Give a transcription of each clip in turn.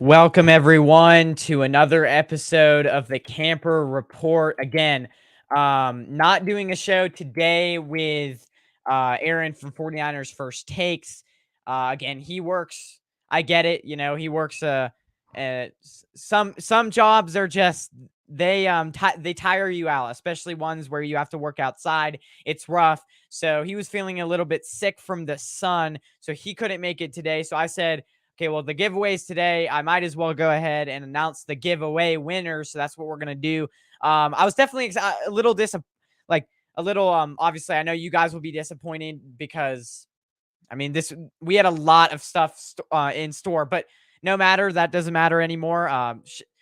Welcome everyone to another episode of the Kamper Report. Again, not doing a show today with Aaron from 49ers First Takes. Again, he works. I get it. You know, he works. Some jobs are just they tire you out, especially ones where you have to work outside. It's rough. So he was feeling a little bit sick from the sun, so he couldn't make it today. So I said, okay, well, the giveaways today, I might as well go ahead and announce the giveaway winners. So that's what we're going to do. I was definitely a little obviously I know you guys will be disappointed because I mean, we had a lot of stuff in store, but no matter, that doesn't matter anymore.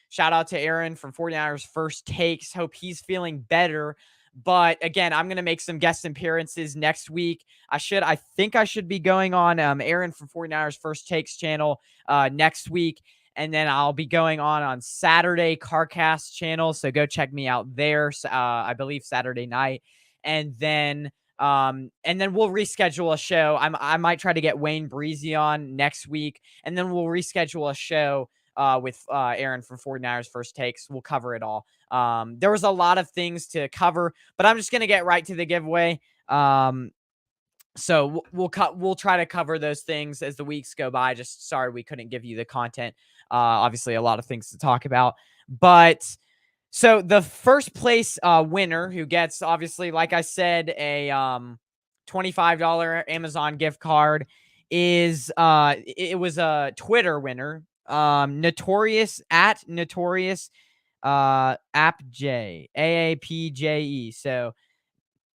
Shout out to Aaron from 49ers First Takes. Hope he's feeling better. But again, I'm going to make some guest appearances next week. I think I should be going on Aaron from 49ers First Takes channel next week. And then I'll be going on Saturday CarCast channel. So go check me out there. I believe Saturday night. And then we'll reschedule a show. I might try to get Wayne Breezy on next week, and then we'll reschedule a show with Aaron from 49ers First Takes. We'll cover it all. There was a lot of things to cover, but I'm just gonna get right to the giveaway. So we'll try to cover those things as the weeks go by. Just sorry we couldn't give you the content. Obviously, a lot of things to talk about, but. So the first place winner who gets, obviously, like I said, a $25 Amazon gift card is it was a Twitter winner, Notorious AppJ AAPJE. So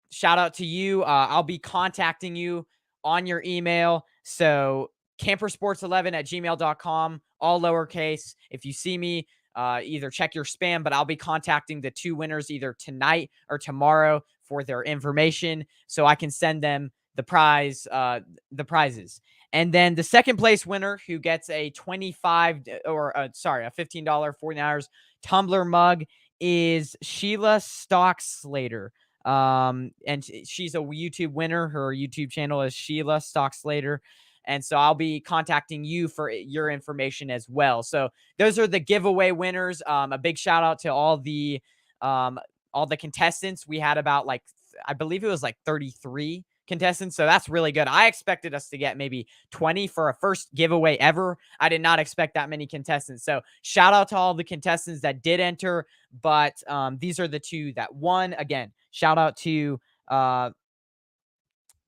shout out to you. I'll be contacting you on your email. So campersports11@gmail.com, all lowercase. If you see me, either check your spam, but I'll be contacting the two winners either tonight or tomorrow for their information so I can send them the prizes. And then the second place winner who gets a a $15 49ers tumbler mug is Sheila Stockslater. And she's a YouTube winner. Her YouTube channel is Sheila Stockslater. And so I'll be contacting you for your information as well. So those are the giveaway winners. A big shout out to all the contestants. We had about I believe it was 33 contestants. So that's really good. I expected us to get maybe 20 for a first giveaway ever. I did not expect that many contestants. So shout out to all the contestants that did enter. But these are the two that won. Again, shout out to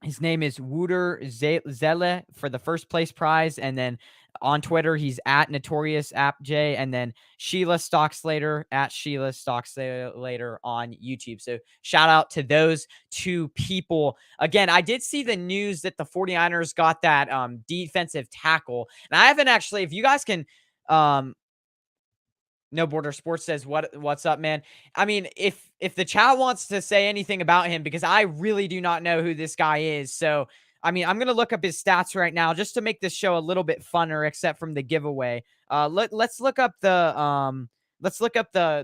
his name is Wooter Zelle for the first place prize. And then on Twitter, he's at Notorious AppJ. And then Sheila Stockslater at Sheila Stockslater on YouTube. So shout out to those two people. Again, I did see the news that the 49ers got that defensive tackle. And I haven't actually, if you guys can No Border Sports says, what's up, man? I mean, if the chat wants to say anything about him, because I really do not know who this guy is. So, I mean, I'm going to look up his stats right now just to make this show a little bit funner, except from the giveaway. Let's look up the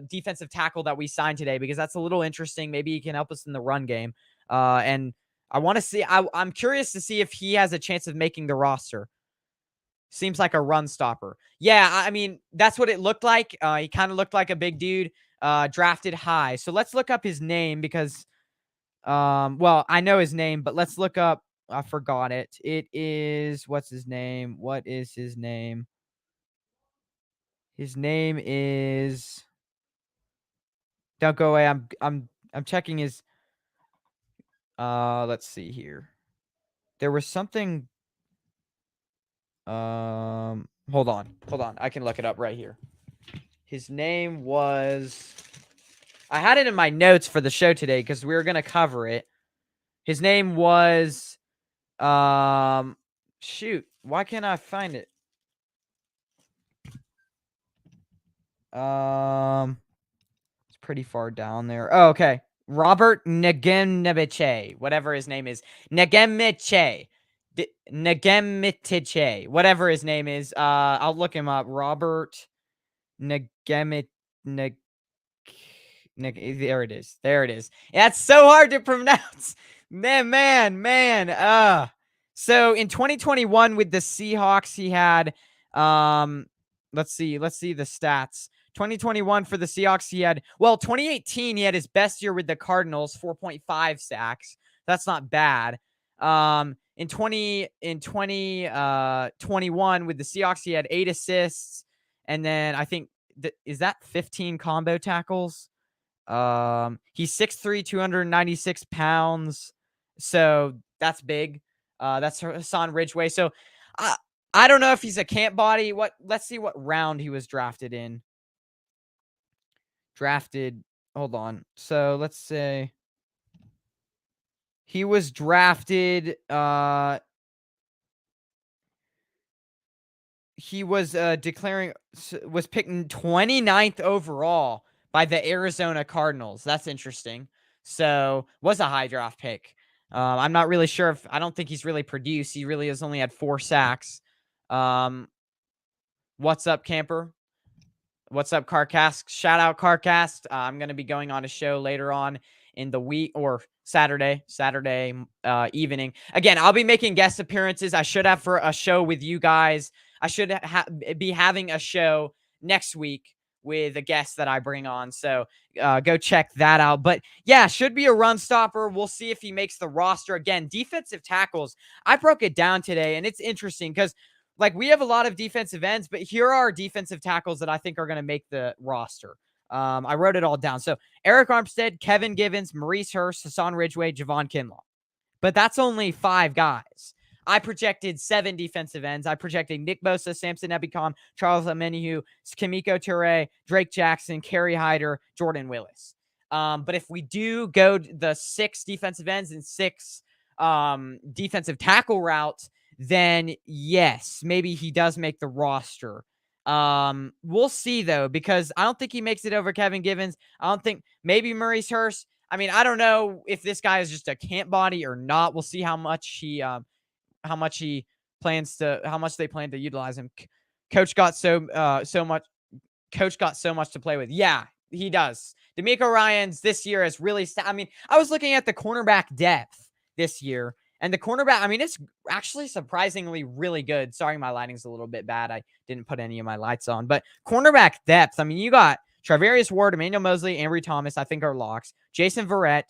defensive tackle that we signed today, because that's a little interesting. Maybe he can help us in the run game. And I want to see, I'm curious to see if he has a chance of making the roster. Seems like a run stopper. Yeah, I mean, that's what it looked like. He kind of looked like a big dude, drafted high. So let's look up his name because, well, I know his name, but let's look up. I forgot it. It is, what's his name? What is his name? His name is, don't go away. I'm checking his, let's see here. There was something, hold on. I can look it up right here. His name was, I had it in my notes for the show today because we were going to cover it. His name was, shoot, why can't I find it? It's pretty far down there. Oh, okay. Robert Negemiche, whatever his name is. Negemiche, whatever his name is. I'll look him up. Robert Negemiche. There it is. That's so hard to pronounce. Man. So in 2021 with the Seahawks, he had let's see the stats. 2021 for the Seahawks, he had, well, 2018 he had his best year with the Cardinals, 4.5 sacks. That's not bad. In 2021 with the Seahawks, he had 8 assists, and then I think is that 15 combo tackles? He's 6'3", 296 pounds. So that's big. That's Hassan Ridgeway. So I I don't know if he's a camp body. Let's see what round he was drafted in. Drafted. Hold on. So let's say he was drafted. He was was picked 29th overall by the Arizona Cardinals. That's interesting. So was a high draft pick. I'm not really sure if I don't think he's really produced. He really has only had 4 sacks. What's up, Kamper? What's up, Carcast? Shout out, Carcast. I'm going to be going on a show later on in the week, or Saturday evening. Again, I'll be making guest appearances. I should have for a show with you guys. I should be having a show next week with a guest that I bring on. So go check that out. But yeah, should be a run stopper. We'll see if he makes the roster. Again, defensive tackles. I broke it down today, and it's interesting because like we have a lot of defensive ends, but here are defensive tackles that I think are going to make the roster. I wrote it all down. So Eric Armstead, Kevin Givens, Maurice Hurst, Hassan Ridgeway, Javon Kinlaw. But that's only 5 guys. I projected 7 defensive ends. I projected Nick Bosa, Samson Ebicom, Charles Omenihu, Kimiko Toure, Drake Jackson, Kerry Hyder, Jordan Willis. But if we do go the 6 defensive ends and 6 defensive tackle routes, then yes, maybe he does make the roster. We'll see though, because I don't think he makes it over Kevin Givens. I don't think maybe Maurice Hurst. I mean, I don't know if this guy is just a camp body or not. We'll see how much they plan to utilize him. Coach got so much to play with. Yeah, he does. D'Amico Ryans this year has really I mean, I was looking at the cornerback depth this year, and the cornerback, I mean, it's actually surprisingly really good. Sorry, my lighting's a little bit bad. I didn't put any of my lights on. But cornerback depth, I mean, you got Travarius Ward, Emmanuel Mosley, Ambry Thomas, I think are locks. Jason Verrett.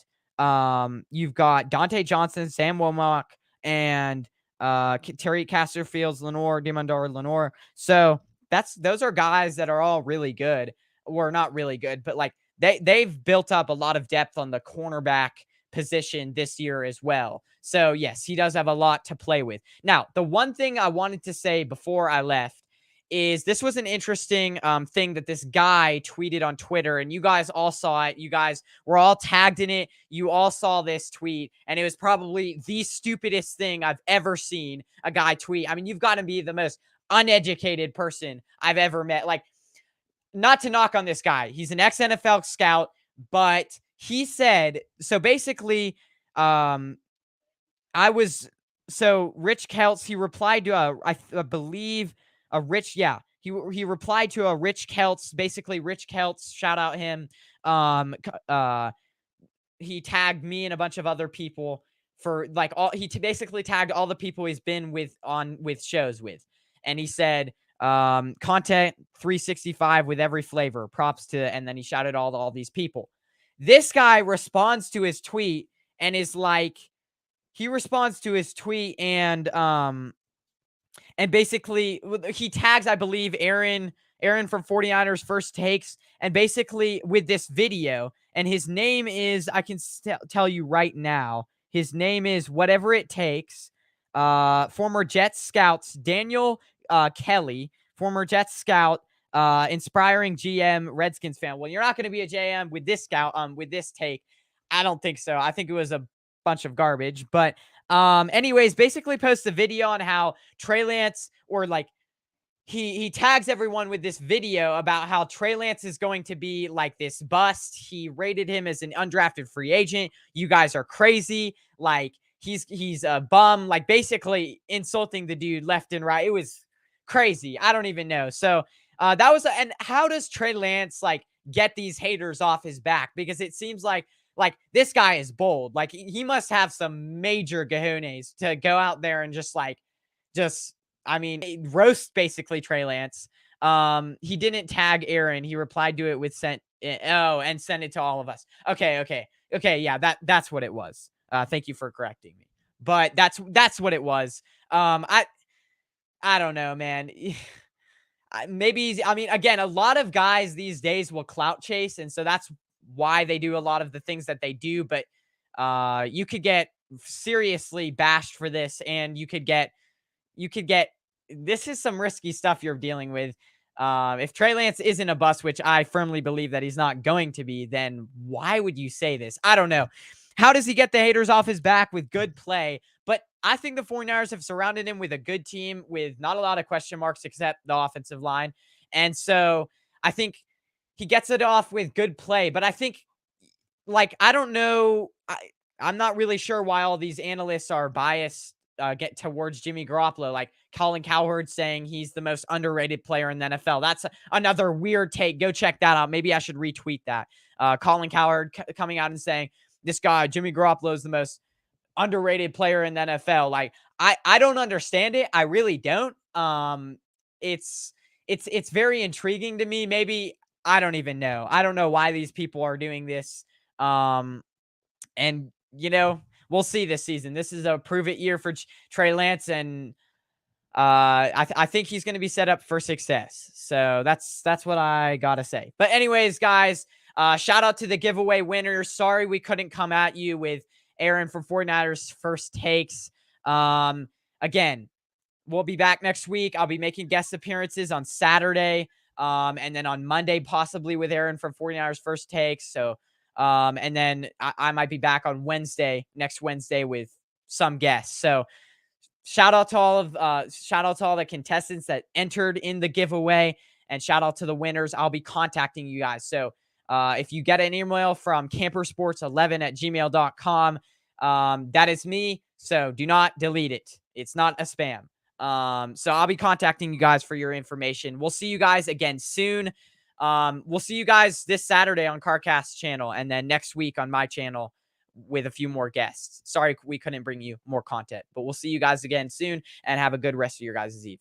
You've got Dante Johnson, Sam Womack, and Terry Casterfields, Lenore, Demondor, Lenore. So those are guys that are all really good. Or not really good, but like they've built up a lot of depth on the cornerback position this year as well. So yes, he does have a lot to play with. Now, the one thing I wanted to say before I left is this was an interesting thing that this guy tweeted on Twitter, and you guys all saw it. You guys were all tagged in it. You all saw this tweet, and it was probably the stupidest thing I've ever seen a guy tweet. I mean, you've got to be the most uneducated person I've ever met. Like, not to knock on this guy. He's an ex-NFL scout, but he said, so basically, Rich Kelts, he replied to I believe a Rich, yeah, he replied to a Rich Kelts, basically Rich Kelts, shout out him. He tagged me and a bunch of other people for like basically tagged all the people he's been with shows with. And he said, content 365 with every flavor, props to, and then he shouted all these people. This guy responds to his tweet and is like, and basically he tags, I believe, Aaron from 49ers First Takes, and basically with this video, and his name is, I can tell you right now, his name is Whatever It Takes, former Jets scouts, Daniel Kelly, former Jets scout, inspiring GM, Redskins fan. Well, you're not going to be a JM with this scout, with this take. I don't think so. I think it was a bunch of garbage. But anyways, basically posts a video on how Trey Lance, or like he tags everyone with this video about how Trey Lance is going to be like this bust. He rated him as an undrafted free agent. You guys are crazy. Like he's a bum, like basically insulting the dude left and right. It was crazy. I don't even know. So that was, and how does Trey Lance like get these haters off his back? Because it seems like this guy is bold. Like he must have some major cojones to go out there and just roast basically Trey Lance. He didn't tag Aaron. He replied to it with and sent it to all of us. Okay. Yeah, that's what it was. Thank you for correcting me. But that's what it was. I don't know, man. Maybe I mean, again, a lot of guys these days will clout chase, and so that's why they do a lot of the things that they do. But you could get seriously bashed for this, and you could get this is some risky stuff you're dealing with. If Trey Lance isn't a bust, which I firmly believe that he's not going to be, then why would you say this? I don't know. How does he get the haters off his back with good play? But I think the 49ers have surrounded him with a good team with not a lot of question marks except the offensive line. And so I think he gets it off with good play. But I think, like, I don't know. I'm not really sure why all these analysts are biased get towards Jimmy Garoppolo, like Colin Cowherd saying he's the most underrated player in the NFL. That's another weird take. Go check that out. Maybe I should retweet that. Colin Cowherd coming out and saying this guy, Jimmy Garoppolo, is the most underrated player in the NFL. Like, I don't understand it. I really don't. It's it's very intriguing to me. Maybe I don't even know. I don't know why these people are doing this. And we'll see this season. This is a prove it year for Trey Lance, and I think he's going to be set up for success. So that's what I gotta say. But anyways, guys, shout out to the giveaway winners. Sorry we couldn't come at you with Aaron from 49ers First Takes. Again, we'll be back next week. I'll be making guest appearances on Saturday, and then on Monday possibly with Aaron from 49ers First Takes. So and then I might be back on next Wednesday with some guests. So shout out to all the contestants that entered in the giveaway, and shout out to the winners. I'll be contacting you guys. So if you get an email from campersports11@gmail.com, that is me. So do not delete it. It's not a spam. So I'll be contacting you guys for your information. We'll see you guys again soon. We'll see you guys this Saturday on CarCast channel, and then next week on my channel with a few more guests. Sorry we couldn't bring you more content, but we'll see you guys again soon, and have a good rest of your guys' evening.